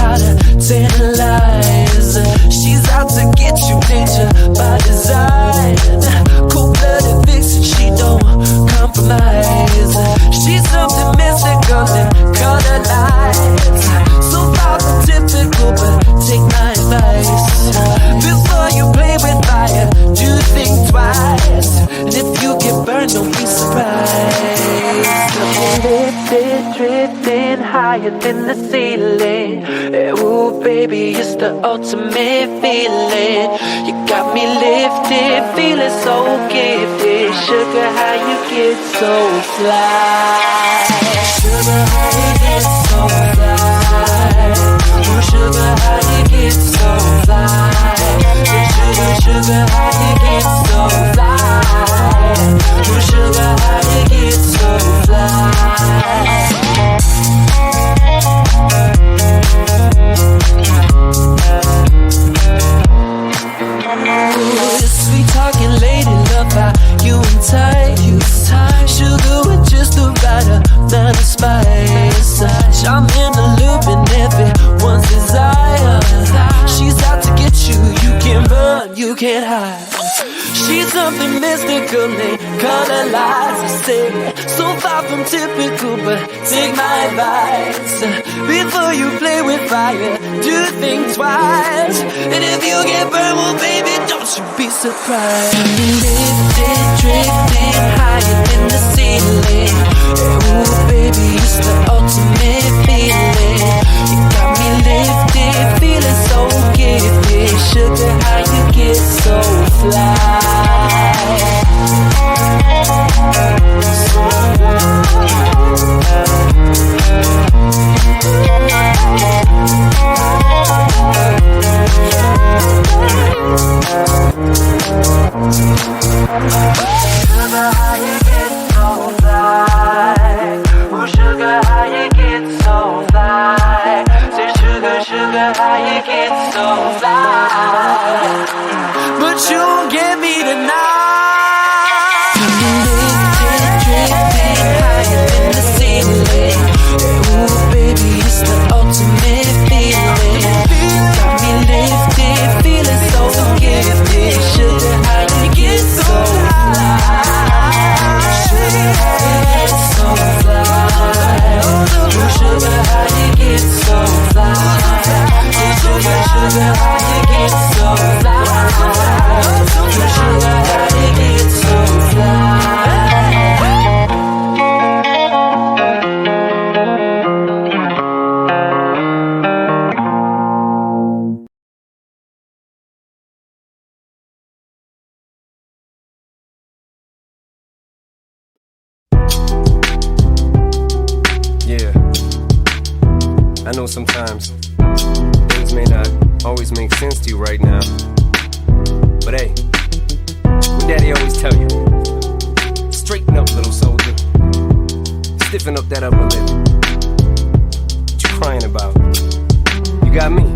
How to tantalize. She's out to get you, danger by design. Cold-blooded vixen, she don't compromise. She's something mystical and color lights. So far from typical, but take my advice. Before you play with fire, do think twice. And if you get burned, don't be surprised. Lifted, drifting higher than the ceiling. Ooh, baby, it's the ultimate feeling. You got me lifted, feeling so gifted. Sugar, how you get so fly? Sugar, how you get so fly? Ooh, sugar, how you get so fly? Sugar, sugar, how you get so fly? Ooh, sugar, how you get so fly? Sweet talking lady, love how you entice. Sugar with just the right amount of spice. Charm in the loop and everyone's desire. She's out to get you, you can't run, you can't hide. She's something mystical, they color lights. I say, so far from typical, but take my advice. Before you play with fire, do think twice. And if you get burned, well baby, don't you be surprised. Lifted, drifting higher than the ceiling. Ooh baby, it's the ultimate feeling. You got me lifted, feeling so gifted. Sugar, how you get so fly? Sugar, how you get so fly? Ooh, sugar, how you get so fly? Say sugar, sugar, how you get so fly? But you won't get me tonight. Lifted, drifting higher than the ceiling. Ooh, baby, it's the ultimate feeling. You got me lifted, feeling so gifted. Sugar, how you get so fly? Sugar, how you get so fly? Ooh, sugar, how you get so fly? Sugar, sugar, how you get so fly? Sugar, how you get so fly? Yeah, I know sometimes things may not always make sense to you right now, but hey, what daddy always tell you, straighten up little soldier, stiffen up that upper lip. What you crying about? You got me.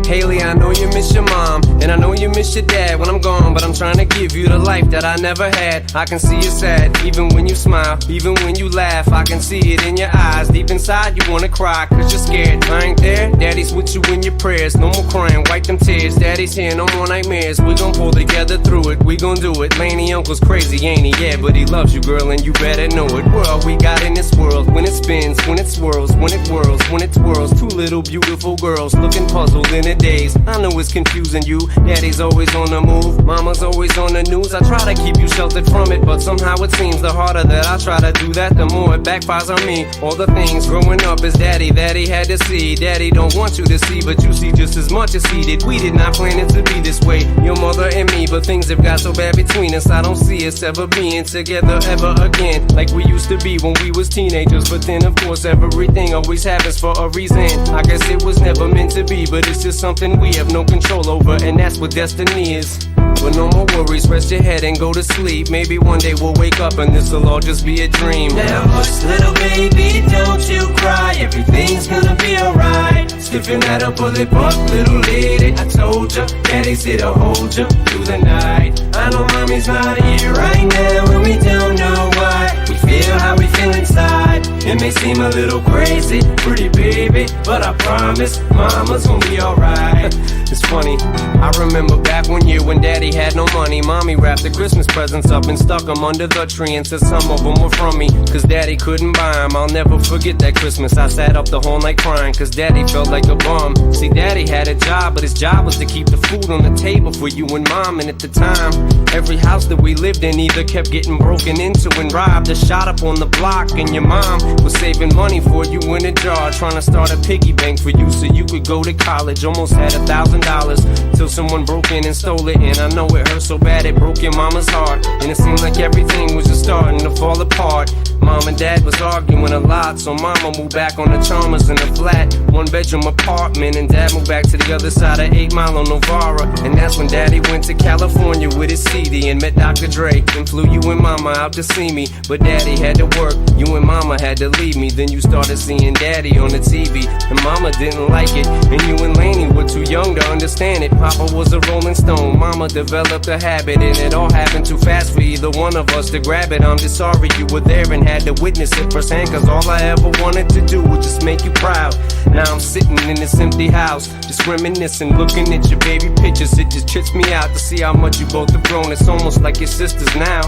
Haley, I know you miss your mom, and I know you miss your dad when I'm gone, but I'm trying to give you the life that I never had. I can see you sad, even when you smile, even when you laugh, I can see it in your eyes. Deep inside you wanna cry, cause you're scared. I ain't there, daddy's with you in your prayers. No more crying, wipe them tears, daddy's here, no more nightmares. We gon' pull together through it, we gon' do it. Laney uncle's crazy, ain't he? Yeah, but he loves you, girl, and you better know it. We're all we got in this world, when it spins, when it swirls, when it whirls, when it twirls. Two little beautiful girls, looking puzzled in a daze. I know it's confusing you, daddy's always on the move, mama's always on the news. I try to keep you sheltered from it, but somehow it seems the harder that I try to do that, the more it backfires on me. All the things growing up as daddy that he had to see, daddy don't want you to see, but you see just as much as he did. We did not plan it to be this way, your mother and me, but things have got so bad between us, I don't see us ever being together ever again, like we used to be when we was teenagers. But then of course everything always happens for a reason. I guess it was never meant to be, but it's just something we have no control over, and that's what destiny is. But no more worries, rest your head and go to sleep. Maybe one day we'll wake up and this'll all just be a dream. Now hush, little baby, don't you cry. Everything's gonna be alright. Stiffen that up, pull it up, little lady. I told ya, daddy's here to hold ya through the night. I know mommy's not here right now, and we don't know why. We feel how we feel inside. It may seem a little crazy, pretty baby, but I promise mama's gonna be alright. It's funny, I remember back one year when daddy had no money. Mommy wrapped the Christmas presents up and stuck them under the tree and said some of them were from me, cause daddy couldn't buy them. I'll never forget that Christmas. I sat up the whole night crying cause daddy felt like a bum. See, daddy had a job, but his job was to keep the food on the table for you and mom. And at the time, every house that we lived in either kept getting broken into and robbed or shot up on the block. And your mom was saving money for you in a jar, trying to start a piggy bank for you so you could go to college. Almost had $1,000 till someone broke in and stole it. And I know it hurt so bad it broke your mama's heart, and it seemed like everything was just starting to fall apart. Mom and dad was arguing a lot, so mama moved back on the Chalmers in a flat 1-bedroom apartment, and dad moved back to the other side of 8 Mile on Novara. And that's when daddy went to California with his CD and met Dr. Dre and flew you and mama out to see me. But daddy had to work, you and mama had to leave me. Then you started seeing daddy on the TV, and mama didn't like it, and you and Laney were too young to understand it. Papa was a Rolling Stone, mama developed a habit, and it all happened too fast for either one of us to grab it. I'm just sorry you were there and had to witness it firsthand, cause all I ever wanted to do was just make you proud. Now I'm sitting in this empty house, just reminiscing, looking at your baby pictures. It just trips me out to see how much you both have grown. It's almost like your sisters now.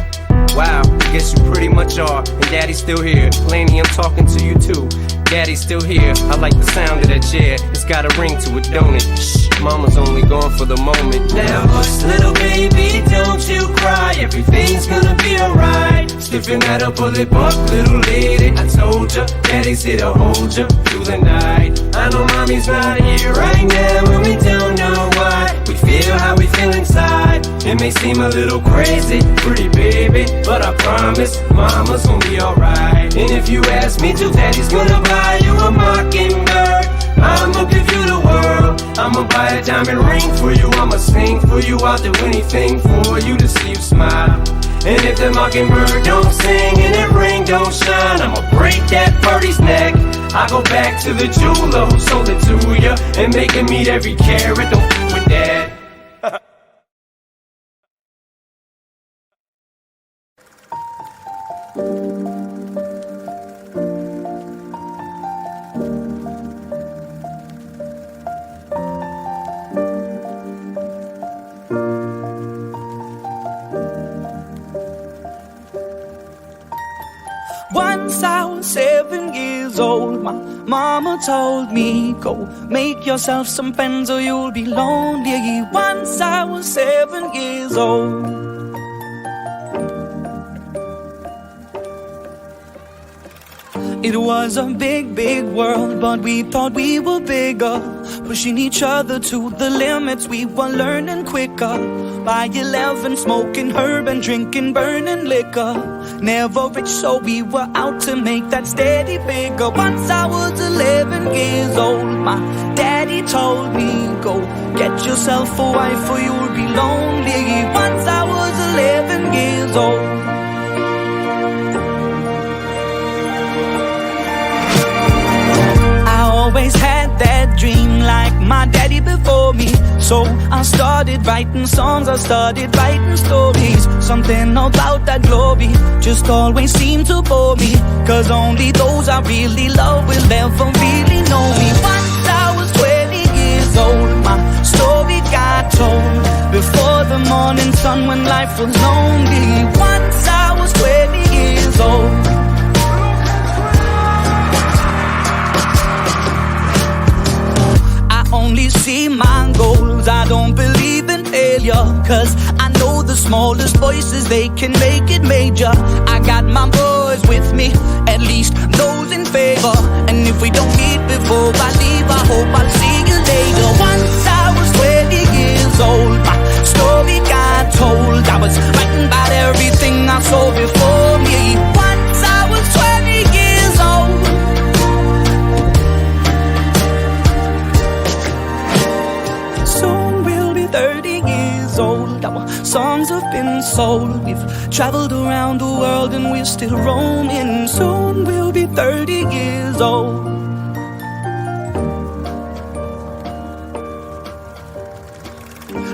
Wow, I guess you pretty much are, and daddy's still here. Laney, I'm talking to you too. Daddy's still here, I like the sound of that chair. It's got a ring to it, don't it? Shh, mama's only gone for the moment. Now hush, little baby, don't you cry. Everything's gonna be alright. Stiffen that up, pull it up, little lady. I told ya, daddy's here to hold ya through the night. I know mommy's not here right now, and we don't know why. We feel how we feel inside. It may seem a little crazy, pretty baby, but I promise mama's gonna be alright. And if you ask me to, daddy's gonna buy you a mockingbird. I'ma give you the world. I'ma buy a diamond ring for you. I'ma sing for you. I'll do anything for you to see you smile. And if the mockingbird don't sing and that ring don't shine, I'ma break that birdie's neck. I go back to the jeweler who sold it to ya and make him eat every carat. Don't f with that. Once I was 7 years old, my mama told me, go make yourself some friends or you'll be lonely. Once I was 7 years old. It was a big, big world, but we thought we were bigger, pushing each other to the limits. We were learning quicker. By 11, smoking herb and drinking burning liquor. Never rich, so we were out to make that steady bigger. Once I was 11 years old, my daddy told me, go get yourself a wife or you'll be lonely. Once I was 11 years old. Always had that dream like my daddy before me. So I started writing songs, I started writing stories. Something about that glory just always seemed to bore me, cause only those I really love will ever really know me. Once I was 20 years old, my story got told before the morning sun when life was lonely. Once I was 20 years old. Only see my goals, I don't believe in failure, cause I know the smallest voices, they can make it major. I got my boys with me, at least those in favor. And if we don't meet before I leave, I hope I'll see you later. Once I was 20 years old, my story got told. I was writing about everything I saw before me. Once I was 20 years old. songs have been sold. We've traveled around the world and we're still roaming. Soon we'll be 30 years old.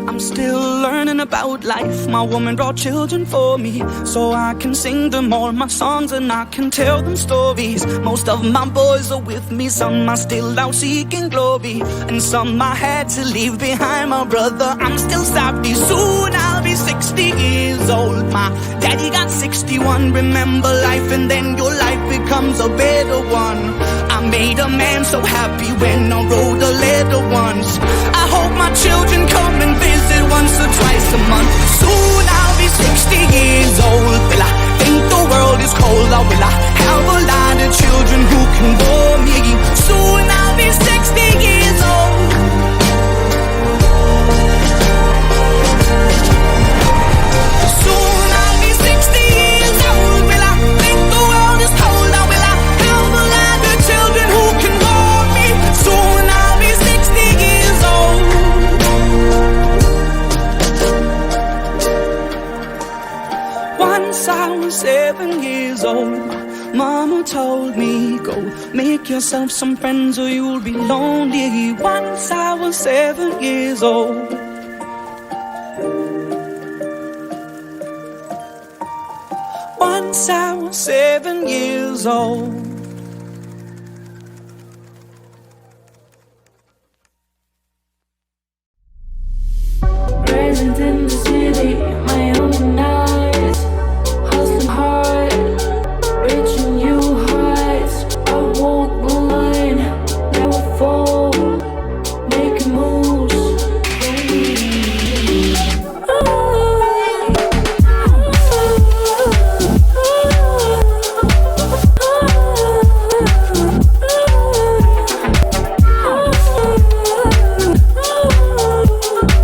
I'm still learning about life. My woman brought children for me, so I can sing them all my songs and I can tell them stories. Most of my boys are with me, some are still out seeking glory, and some I had to leave behind. My brother, I'm still sorry. Soon I'll be 60 years old. My daddy got 61. Remember life and then your life becomes a better one. I made a man so happy when I wrote a letter once. I hope my children come and visit once or twice a month. Soon I'll be 60 years old. Will I think the world is cold, or will I have a lot of children who can bore me? Soon I'll be 60 years old. Soon I'll be 60 years old. Will I think the world is cold, or will I have a lot of children who can bore me? Soon I'll be 60 years old. Once I was 7 years old, Mama told me, go make yourself some friends or you'll be lonely. Once I was 7 years old. Once I was 7 years old. Present in the city